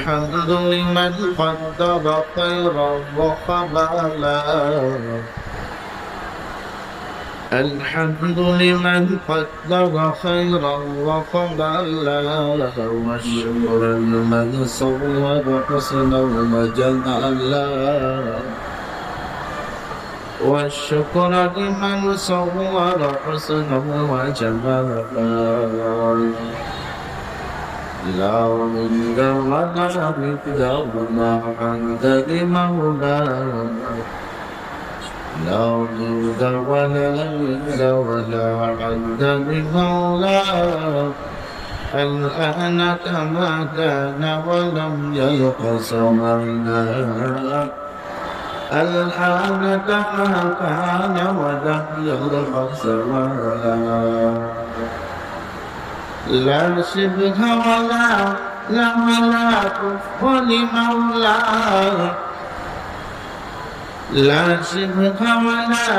الحمد لمن قدر خيرا وقبلا الحمد لمن قدر خيرا وقبلا والشكر لمن صور حسنا وجمالا والشكر لمن صور حسنا وجمالا لا رد ولا رد ولا حمد لمولاه لا رد ولا رد ولا حمد لمولاه الآن كما كان ولم يلق سمعنا الآن كما كان ولم يلق سمعنا لا شبه ولا كفر لمولاه لا شبه ولا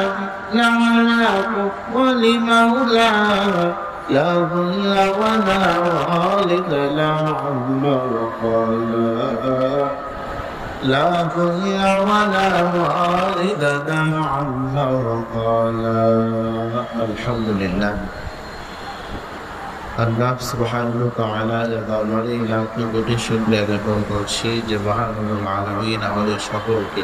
كفر لمولاه لا ظل ولا والد لا عم وقالا لا ظل ولا والد لا عم وقالا الحمد لله আল্লাহ সুবহানাহু ওয়া তাআলার দরবারে লাখ কোটি শুকরিয়া জ্ঞাপন করছি যে মহান রব্বুল আলামিন আমাদের সকলকে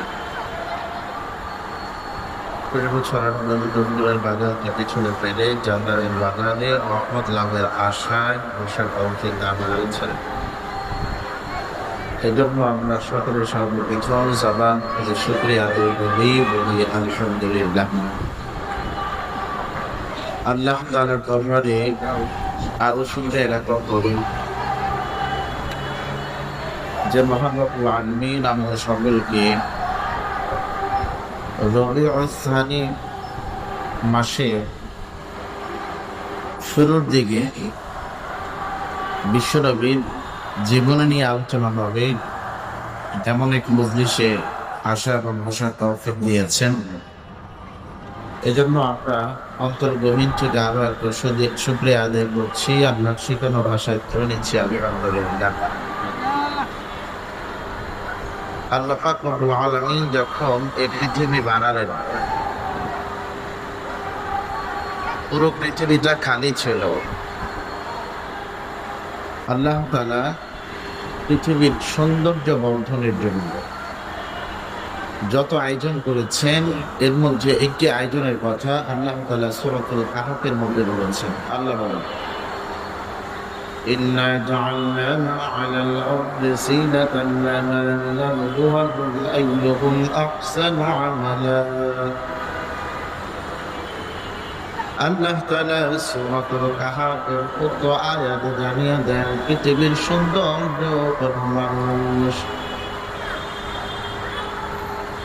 প্রতিবছর বাগান থেকে চলে পেরে জান্নাতের বাগানে রহমত লাভের আশায় বসার তৌফিক দান করেছেন। এজন্য আমরা সকলের সর্বপ্রথম জবান থেকে শুকরিয়া আদায় বলি আলহামদুলিল্লাহ। আল্লাহ তাআলার দরবারে আরো শুনতে এলাকা করুন যে মহান রব্বুল আলামিন আমাদের সকলকে রবিউল সানি মাসে শুরুর দিকে বিশ্বনবীর জীবন নিয়ে আলোচনা হবে এমন এক মজলিসে আসা এবং বসার তৌফিক দিয়েছেন। এজন্য আমরা অন্তর গভীর থেকে আরো একটু শুকরিয়া আদায় করছি। আপনার শিখানো ভাষায় করে নিচ্ছি আলহামদুলিল্লাহ। আল্লাহ পাক রব্বুল আলামিন যখন এই পৃথিবী বানালেন পুরো পৃথিবীটা খালি ছিল। আল্লাহ তাআলা পৃথিবীর সৌন্দর্য বর্ধনের জন্য যত আয়োজন করেছেন এর মধ্যে একটি আয়োজনের কথা আল্লাহ তাআলা সূরাতুল কাহফের মধ্যে বলেছেন। আল্লাহ বলেন إنا جعلنا ما على الأرض زينة لها لنبلوهم أيهم أحسن عملا আল্লাহ তাআলা সূরাতুল কাহফের ১৪ আয়াতে জানিয়ে দেন পৃথিবীর সৌন্দর্য মানুষ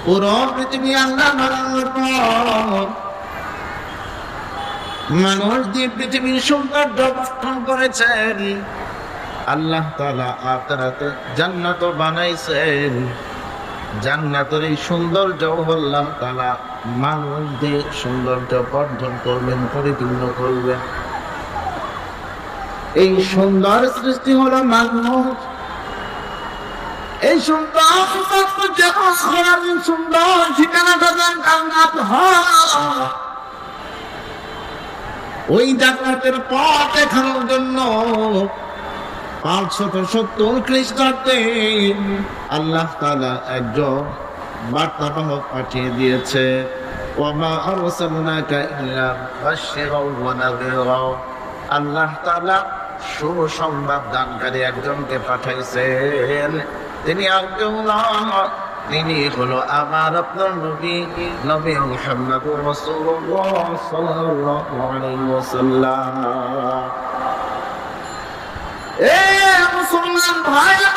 পুরো পৃথিবী আল্লাহ বানানোর পর মানুষ দিয়ে পৃথিবীর সৌন্দর্য গঠন করেছেন। আল্লাহ তাআলা আখিরাতে জান্নাত বানাইছেন। জান্নাতের এই সৌন্দর্য আল্লাহ তাআলা মানুষ দিয়ে সৌন্দর্য বর্ধন করবেন, পরিপূর্ণ করবেন। এই সুন্দর সৃষ্টি হলো মানুষ। এই সুন্দর সুন্দর ঠিকানাটা জান্নাত হয়। ওই জান্নাতের পথ দেখানোর জন্য 570 খ্রিস্টাব্দে আল্লাহ তাআলা একজন বার্তাবাহক পাঠিয়ে দিয়েছে। ওয়ামা আরসালনাকা ইল্লা মুবাশশিরাও ওয়া নাযীরা। আল্লাহ তাআলা সুসংবাদ দানকারী একজনকে পাঠাইছেন। তিনি আল্লাহ তিনি হলো আমার আপনার নবী নবী মুহাম্মদুর রাসূলুল্লাহ সাল্লাল্লাহু আলাইহি ওয়াসাল্লাম। এ মুসলমান ভাইরা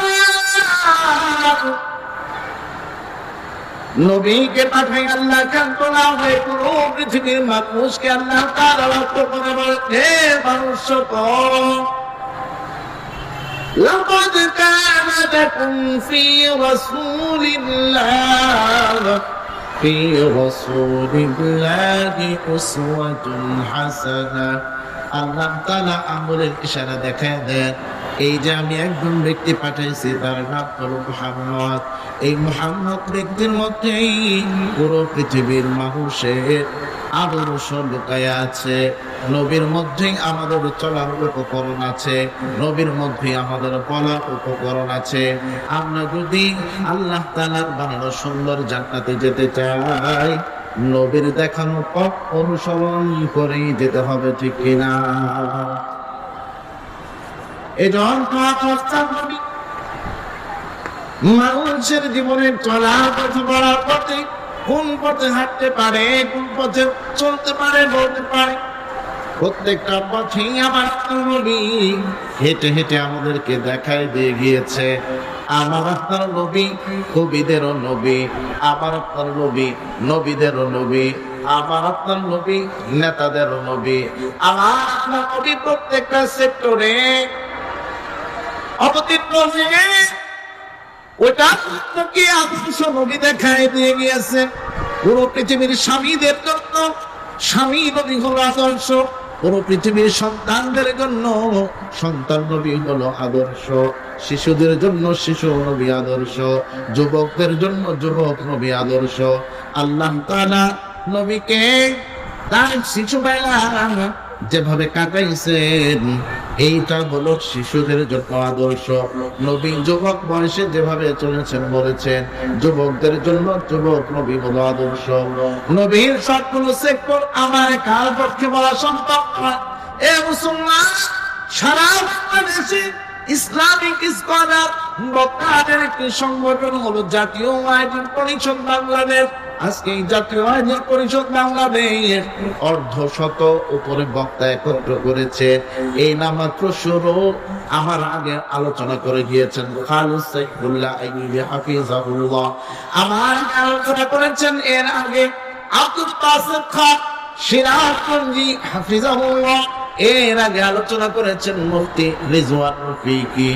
নবীকে পাঠাই আল্লাহ কান্তনা হয়ে পুরো পৃথিবীর মানুষকে আল্লাহ তাআলা রক্ত করে বলে হে মানুষ لقد كان لكم في رسول الله أسوة حسنة। আল্লাহ তাআলা আঙ্গুলের ইশারা দেখায় দেন এই যে আমি একজন ব্যক্তি পাঠাইছি তার নাম হলো মুহাম্মদ। এই মুহাম্মদ ব্যক্তির মধ্যেই পুরো পৃথিবীর মানুষের আদর্শ লুকায়া আছে। নবীর মধ্যেই আমাদের চলার উপকরণ আছে, নবীর মধ্যেই আমাদের বলার উপকরণ আছে। আমরা যদি আল্লাহ তাআলার বানানো সুন্দর জান্নাতে যেতে চাই, নবীর দেখানো পথ অনুসরণ করেই যেতে হবে, ঠিক কিনা? মানুষের জীবনের চলার পথ বলার পথে কোন পথে হাঁটতে পারে, কোন পথে চলতে পারে, বলতে পারে, প্রত্যেকটা পথেই আমার নবী হেঁটে হেঁটে আমাদেরকে দেখায় দিয়ে গিয়েছে। আমার আপনার নবী কবিদেরও নবী, আমার আপনার নবী নবীদেরও নবী, আমার আপনার নবী নেতাদেরও নবী, আমার আপনার নবী প্রত্যেকটা সেক্টরে অবতীর্ণ হয়ে ওটা কি আদর্শ নবী দেখায় দিয়ে গিয়েছে। পুরো পৃথিবীর স্বামীদের জন্য স্বামী নবী হলো আদর্শ, পুরো পৃথিবীর সন্তানদের জন্য সন্তান নবী হলো আদর্শ, শিশুদের জন্য শিশু নবী আদর্শ, যুবকদের জন্য যুবক নবী আদর্শ। আল্লাহ তাআলা নবীকে তার শিশুবেলা যেভাবে কাটাইছেন এইটা হলো শিশুদের জন্য আদর্শ। নবী যুবক বয়সে যেভাবে চলেছেন বলেছেন যুবকদের জন্য যুবক নবী হলো আদর্শ। নবীর সবগুলো সেক্টর আমার কার পক্ষে বলা সম্ভব নয়। এ মুসলমান, সারা বাংলাদেশে ইসলামিক স্কলার বক্তাদের একটি সংগঠন হলো জাতীয় আয়োজন পরিষদ বাংলাদেশ। আজকে এই জাতীয় আয়োজন পরিষদ বাংলাদেশ অর্ধশত উপরে বক্তা একত্র করেছে। এই নামাত্র শুরু, আমার আগে আলোচনা করে গিয়েছেন খালিদ সাইফুল্লাহ আইয়ুবী হাফিজাহুল্লাহ, আমার আলোচনা করেছেন এর আগে আব্দুল বাসিত খান সিরাজগঞ্জি হাফিজাহুল্লাহ, এর আগে আলোচনা করেছেন মুফতি রিজওয়ান রফিকি।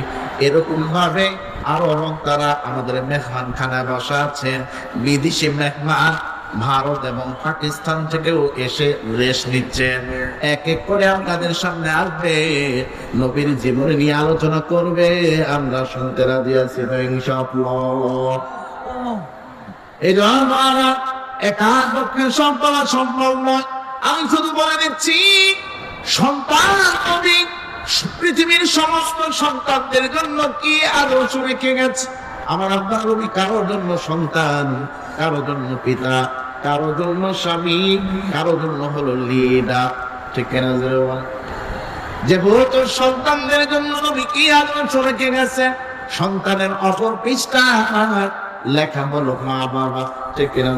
এরকম ভাবে আরো তারা আমাদের মেহমান খানায় বসা আছেন, বিদেশি মেহমান ভারত এবং পাকিস্তান থেকেও এসে রেস্ট নিচ্ছেন। এক এক করে আপনাদের সামনে আসবে, নবীর জীবনে নিয়ে আলোচনা করবে, আমরা শুনতে রাজি আছি ইনশাআল্লাহ। এই জন্য একার পক্ষে সম্ভব সম্ভব নয়। আমি শুধু বলে দিচ্ছি, সন্তান নবী পৃথিবীর সমস্ত সন্তানদের জন্য কি আদর্শ রেখে গেছে। আমার আপনার নবী কারোর জন্য সন্তান, কারোর জন্য পিতা, কারোর জন্য স্বামী, কারোর জন্য হলো লিডার, ঠিক কিনা? যেহেতু সন্তানদের জন্য নবী কি আদর্শ রেখে গেছে, সন্তানের অপর পৃষ্ঠা লেখা হলো মা বাবা, ঠিক কিনা?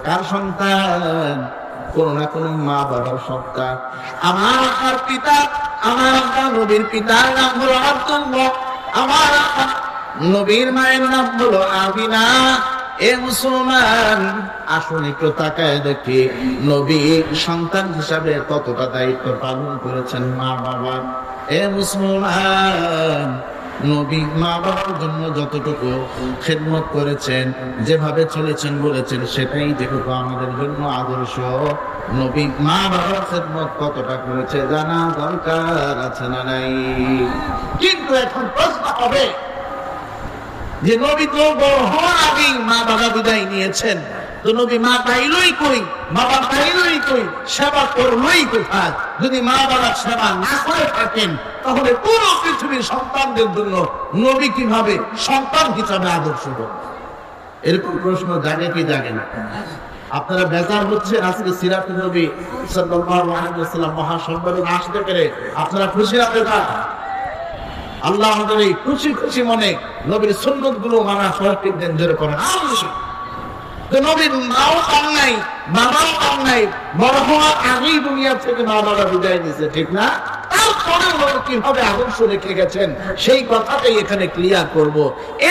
কার সন্তান? কোন না কোন মা বাবার সন্তান। আমার পিতা, আমার নবীর পিতার নাম হলো আব্দুল্লাহ, আমার নবীর মায়ের নাম হলো আমিনা। এ মুসলমান, আসুন একটু তাকায় দেখি নবী সন্তান হিসাবে কতটা দায়িত্ব পালন করেছেন মা বাবা। এ মুসলমান, নবী মা বাবার জন্য যতটুকু খেদমত করেছেন, যেভাবে চলেছেন বলেছেন, সেটাই যেটুকু আমাদের জন্য আদর্শ। নবী মা বাবার খেদমত কতটা করেছে জানা দরকার আছে না নাই? কিন্তু এখন প্রশ্ন হবে যে নবী তো বড় হওয়ার আগেই মা বাবা বিদায় নিয়েছেন, তো নবী মা পাইলই কই, বাবা পাইলই কই, সেবা করলই কোথায়? যদি মা বাবার সেবা না করে থাকেন, তাহলে পুরো পৃথিবীর সন্তানদের জন্য নবী কিভাবে সন্তান হিসাবে আদর্শ হবে? এরকম প্রশ্ন জাগে কি জাগে না? আপনারা বেজার হচ্ছে আজকে সিরাতুন নবী সাল্লাল্লাহু আলাইহি ওয়াসাল্লাম মহাসম্মেলনে আসতে পেরে আপনারা খুশি না বেজার? আল্লাহ আমাদের এই খুশি খুশি মনে নবীর সুন্নাত গুলো মানা সঠিক দেন জোরে করেন আমিন। তো নবীর মাও কম নাই, বাবাও কম নাই, বড় হওয়ার আগেই দুনিয়া থেকে মা বাবা বিদায় নিয়েছে, ঠিক না? তারপরে কিভাবে আদর্শ রেখে গেছেন সেই কথাটাই এখানে ক্লিয়ার করব।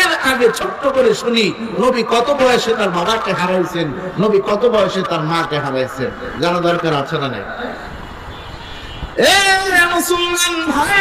এর আগে ছোট্ট করে শুনি, নবী কত বয়সে তার বাবাকে হারাইছেন, নবী কত বয়সে তার মাকে হারাইছেন, জানা দরকার আছে না? নাই? মুসলমান ভাই,